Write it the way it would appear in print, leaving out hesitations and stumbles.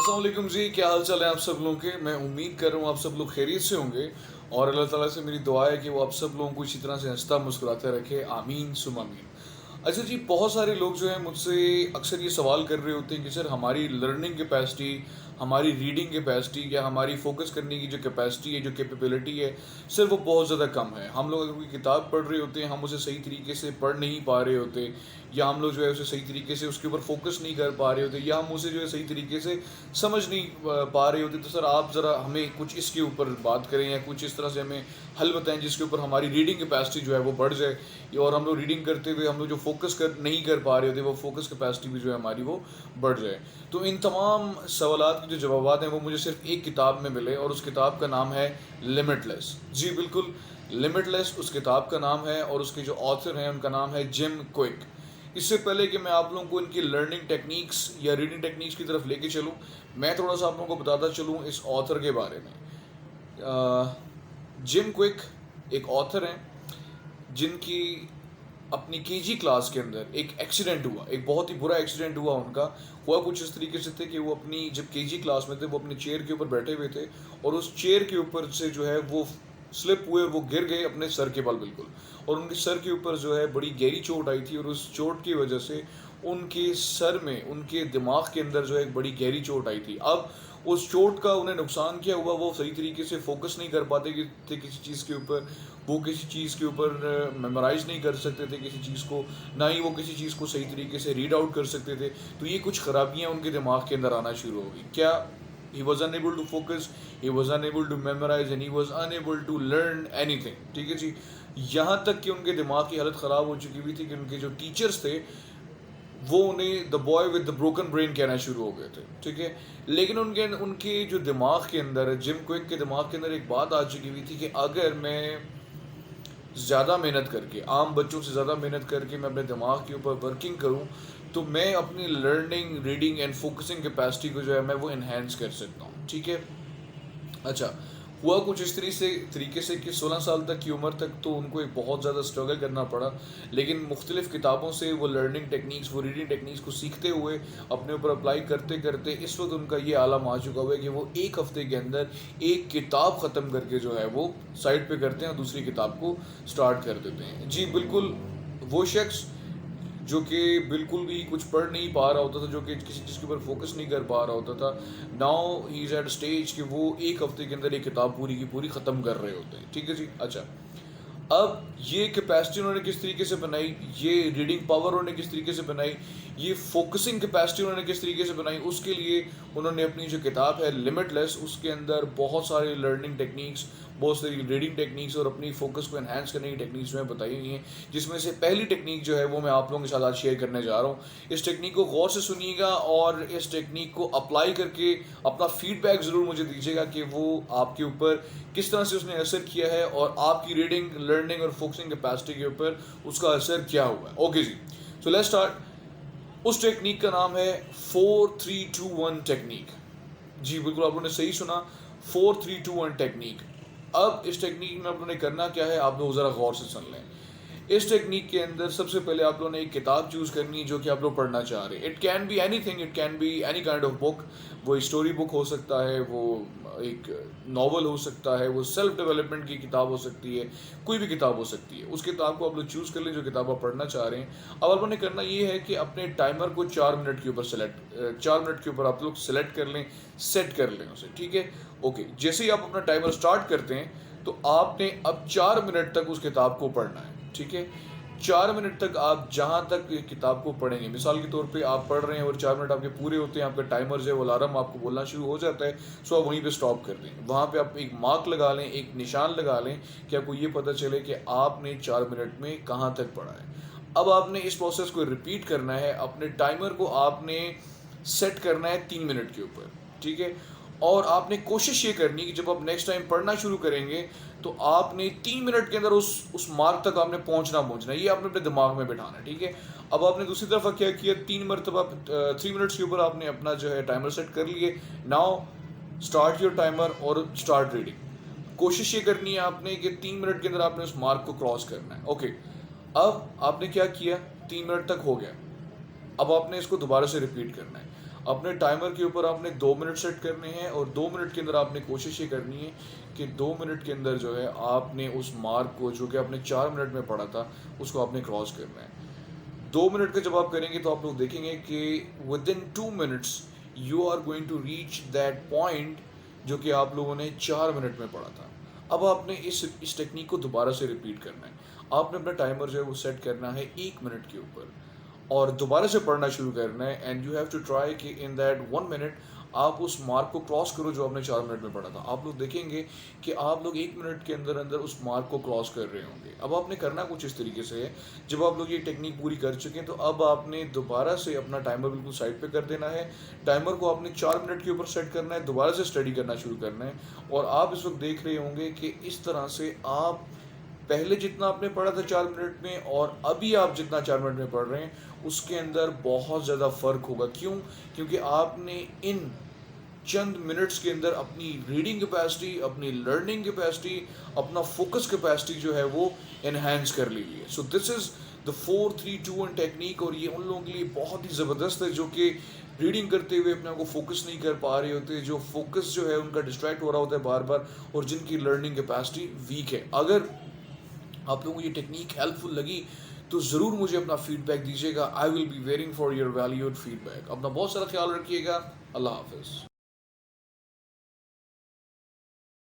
अस्सलाम वालेकुम जी, क्या हाल चाल है आप सब लोगों के। मैं उम्मीद कर रहा हूँ आप सब लोग खैरियत से होंगे और अल्लाह ताला से मेरी दुआ है कि वो आप सब लोगों को इसी तरह से हंसता मुस्कुराते रखे। आमीन सुम आमीन। अच्छा जी, बहुत सारे लोग जो हैं मुझसे अक्सर ये सवाल कर रहे होते हैं कि सर हमारी लर्निंग कैपेसिटी, हमारी रीडिंग कैपेसिटी या हमारी फोकस करने की जो कैपेसिटी है, जो कैपेबिलिटी है, सर वो बहुत ज़्यादा कम है। हम लोग अगर कोई किताब पढ़ रहे होते हैं, हम उसे सही तरीके से पढ़ नहीं पा रहे होते, या हम लोग जो है उसे सही तरीके से उसके ऊपर फोकस नहीं कर पा रहे होते, या हम उसे जो है सही तरीके से समझ नहीं पा रहे होते, तो सर आप ज़रा हमें कुछ इसके ऊपर बात करें या कुछ इस तरह से हमें हल बताएं जिसके ऊपर हमारी रीडिंग कैपेसिटी जो है वो बढ़ जाए, और हम लोग रीडिंग करते हुए हम लोग जो फोकस कर नहीं कर पा रहे होते वो फोकस कैपेसिटी भी जो है हमारी वो बढ़ जाए। तो इन तमाम सवालात के जो जवाब हैं वो मुझे सिर्फ एक किताब में मिले, और उस किताब का नाम है लिमिटलेस। जी बिल्कुल, लिमिटलेस उस किताब का नाम है, और उसके जो ऑथर हैं उनका नाम है जिम क्विक। इससे पहले कि मैं आप लोगों को इनकी लर्निंग टेक्निक्स या रीडिंग टेक्निक्स की तरफ लेके चलूँ, मैं थोड़ा सा आप लोगों को बताता चलूँ इस ऑथर के बारे में। जिम क्विक एक ऑथर हैं जिनकी अपनी केजी क्लास के अंदर एक एक्सीडेंट हुआ, एक बहुत ही बुरा एक्सीडेंट हुआ। उनका हुआ कुछ इस तरीके से थे कि वो अपनी जब केजी क्लास में थे वो अपनी चेयर के ऊपर बैठे हुए थे, और उस चेयर के ऊपर से जो है वो स्लिप हुए और वो गिर गए अपने सर के बल बिल्कुल, और उनके सर के ऊपर जो है बड़ी गहरी चोट आई थी, और उस चोट की वजह से उनके सर में, उनके दिमाग के अंदर जो है एक बड़ी गहरी चोट आई थी। अब उस चोट का उन्हें नुकसान क्या हुआ, वो सही तरीके से फोकस नहीं कर पाते थे किसी चीज़ के ऊपर, वो किसी चीज़ के ऊपर मेमोराइज नहीं कर सकते थे किसी चीज़ को, ना ही वो किसी चीज़ को सही तरीके से रीड आउट कर सकते थे। तो ये कुछ खराबियाँ उनके दिमाग के अंदर आना शुरू हो गई। क्या? he was unable to focus, he was unable to memorize and he was unable to learn anything। ठीक है जी, यहाँ तक कि उनके दिमाग की हालत ख़राब हो चुकी हुई थी कि उनके जो टीचर्स थे वो उन्हें the boy with the broken brain कहना शुरू हो गए थे। ठीक है, लेकिन उनके उनके जो दिमाग के अंदर, जिम क्विक के दिमाग के अंदर एक बात आ चुकी हुई थी कि अगर मैं ज़्यादा मेहनत करके, आम बच्चों से ज़्यादा मेहनत करके मैं अपने दिमाग के ऊपर वर्किंग करूं, तो मैं अपनी learning, reading and focusing capacity को जो है मैं वो इन्हेंस कर सकता हूं। ठीक है। अच्छा, हुआ कुछ इस तरीके से कि 16 साल तक की उम्र तक तो उनको एक बहुत ज़्यादा स्ट्रगल करना पड़ा, लेकिन मुख्तलिफ़ किताबों से वो लर्निंग टेक्निक्स, वो रीडिंग टेक्निक्स को सीखते हुए अपने ऊपर अप्लाई करते करते इस वक्त उनका ये आलम आ चुका हुआ है कि वो एक हफ़्ते के अंदर एक किताब ख़त्म करके जो है वो साइड पे करते हैं और दूसरी किताब को स्टार्ट कर देते हैं। जी बिल्कुल, वो शख्स जो कि बिल्कुल भी कुछ पढ़ नहीं पा रहा होता था, जो कि किसी चीज़ के ऊपर फोकस नहीं कर पा रहा होता था, now he is at stage कि वो एक हफ्ते के अंदर एक किताब पूरी की पूरी ख़त्म कर रहे होते हैं। ठीक है जी। अच्छा, अब ये कैपेसिटी उन्होंने किस तरीके से बनाई, ये रीडिंग पावर उन्होंने किस तरीके से बनाई, ये फोकसिंग कैपेसिटी उन्होंने किस तरीके से बनाई, उसके लिए उन्होंने अपनी जो किताब है लिमिटलेस, उसके अंदर बहुत सारे लर्निंग टेक्निक्स, बहुत सारी रीडिंग टेक्निक्स और अपनी फोकस को एनहांस करने की टेक्निक्स में बताई हुई हैं, जिसमें से पहली टेक्निक जो है वो मैं आप लोगों के साथ आज शेयर करने जा रहा हूँ। इस टेक्निक को गौर से सुनिएगा और इस टेक्निक को अप्लाई करके अपना फीडबैक ज़रूर मुझे दीजिएगा कि वो आपके ऊपर किस तरह से उसने असर किया है और आपकी रीडिंग, लर्निंग और फोकसिंग कैपेसिटी के ऊपर उसका असर क्या हुआ है। ओके जी, सो लेट्स स्टार्ट। उस टेक्निक का नाम है 4-3-2-1 टेक्निक। जी बिल्कुल, आप लोगों ने सही सुना, 4-3-2-1 टेक्निक। अब इस टेक्निक में आप लोगों ने करना क्या है, आप लोग ज़रा गौर से सुन लें। इस टेक्निक के अंदर सबसे पहले आप लोगों ने एक किताब चूज़ करनी है जो कि आप लोग पढ़ना चाह रहे हैं। It can be any thing, it can be any kind of book. वो स्टोरी बुक हो सकता है, वो एक नावल हो सकता है, वो सेल्फ डेवलपमेंट की किताब हो सकती है, कोई भी किताब हो सकती है। उस किताब को आप लोग चूज़ कर लें जो किताब आप पढ़ना चाह रहे हैं। अब आप लोगों ने करना ये है कि अपने टाइमर को 4 मिनट के ऊपर 4 मिनट के ऊपर आप लोग सेलेक्ट कर लें, सेट कर लें उसे। ठीक है, ओके। जैसे ही आप अपना टाइमर स्टार्ट करते हैं तो आपने अब 4 मिनट तक उस किताब को पढ़ना है। ठीक है, 4 मिनट तक आप जहाँ तक किताब को पढ़ेंगे, मिसाल के तौर पे आप पढ़ रहे हैं और 4 मिनट आपके पूरे होते हैं, आपका टाइमर जो है वो अलार्म आपको बोलना शुरू हो जाता है, सो आप वहीं पे स्टॉप कर दें। वहाँ पे आप एक मार्क लगा लें, एक निशान लगा लें कि आपको ये पता चले कि आपने 4 मिनट में कहाँ तक पढ़ा है। अब आपने इस प्रोसेस को रिपीट करना है, अपने टाइमर को आपने सेट करना है 3 मिनट के ऊपर। ठीक है, और आपने कोशिश ये करनी कि जब आप नेक्स्ट टाइम पढ़ना शुरू करेंगे तो आपने 3 मिनट के अंदर उस मार्क तक आपने पहुंचना है, ये आपने अपने दिमाग में बिठाना है। ठीक है, अब आपने दूसरी तरफ क्या किया, 3 मरतबा 3 मिनट्स के ऊपर आपने अपना जो है टाइमर सेट कर लिए। नाउ स्टार्ट योर टाइमर और स्टार्ट रीडिंग। कोशिश ये करनी है आपने कि 3 मिनट के अंदर आपने उस मार्क को क्रॉस करना है। ओके, अब आपने क्या किया, 3 मिनट तक हो गया, अब आपने इसको दोबारा से रिपीट करना है। اپنے ٹائمر کے اوپر آپ نے 2 منٹ سیٹ کرنے ہیں اور 2 منٹ کے اندر آپ نے کوشش یہ کرنی ہے کہ 2 منٹ کے اندر جو ہے آپ نے اس مارک کو جو کہ آپ نے 4 منٹ میں پڑھا تھا اس کو آپ نے کراس کرنا ہے. 2 منٹ کا جب آپ کریں گے تو آپ لوگ دیکھیں گے کہ with in 2 minutes you are going to reach that point جو کہ آپ لوگوں نے 4 منٹ میں پڑھا تھا. اب آپ نے اس ٹیکنیک کو دوبارہ سے ریپیٹ کرنا ہے. آپ نے اپنا ٹائمر جو ہے وہ سیٹ کرنا ہے 1 منٹ کے اوپر اور دوبارہ سے پڑھنا شروع کرنا ہے. And you have to try کہ ان دیٹ 1 منٹ آپ اس مارک کو کراس کرو جو آپ نے 4 منٹ میں پڑھا تھا. آپ لوگ دیکھیں گے کہ آپ لوگ 1 منٹ کے اندر اندر اس مارک کو کراس کر رہے ہوں گے. اب آپ نے کرنا کچھ اس طریقے سے ہے, جب آپ لوگ یہ ٹیکنیک پوری کر چکے ہیں تو اب آپ نے دوبارہ سے اپنا ٹائمر بالکل سائڈ پہ کر دینا ہے. ٹائمر کو آپ نے 4 منٹ کے اوپر سیٹ کرنا ہے, دوبارہ سے اسٹڈی کرنا شروع کرنا ہے. اور آپ اس وقت دیکھ رہے ہوں گے کہ اس طرح سے آپ پہلے جتنا آپ نے پڑھا تھا 4 منٹ میں اور ابھی آپ جتنا 4 منٹ میں پڑھ رہے ہیں اس کے اندر بہت زیادہ فرق ہوگا. کیوں؟ کیونکہ آپ نے ان چند منٹس کے اندر اپنی ریڈنگ کیپیسٹی, اپنی لرننگ کیپیسٹی, اپنا فوکس کیپیسٹی جو ہے وہ انہینس کر لی ہے. سو دس از دا 4-3-2-1 ٹیکنیک, اور یہ ان لوگوں کے لیے بہت ہی زبردست ہے جو کہ ریڈنگ کرتے ہوئے اپنے آپ کو فوکس نہیں کر پا رہے ہوتے, جو فوکس جو ہے ان کا ڈسٹریکٹ ہو رہا ہوتا ہے بار بار, اور جن کی لرننگ کیپیسٹی ویک ہے. اگر آپ لوگوں کو یہ ٹیکنیک ہیلپ فل لگی تو ضرور مجھے اپنا فیڈ بیک دیجیے گا. I will be wearing for your valued feedback. اپنا بہت سارا خیال رکھیے گا. اللہ حافظ.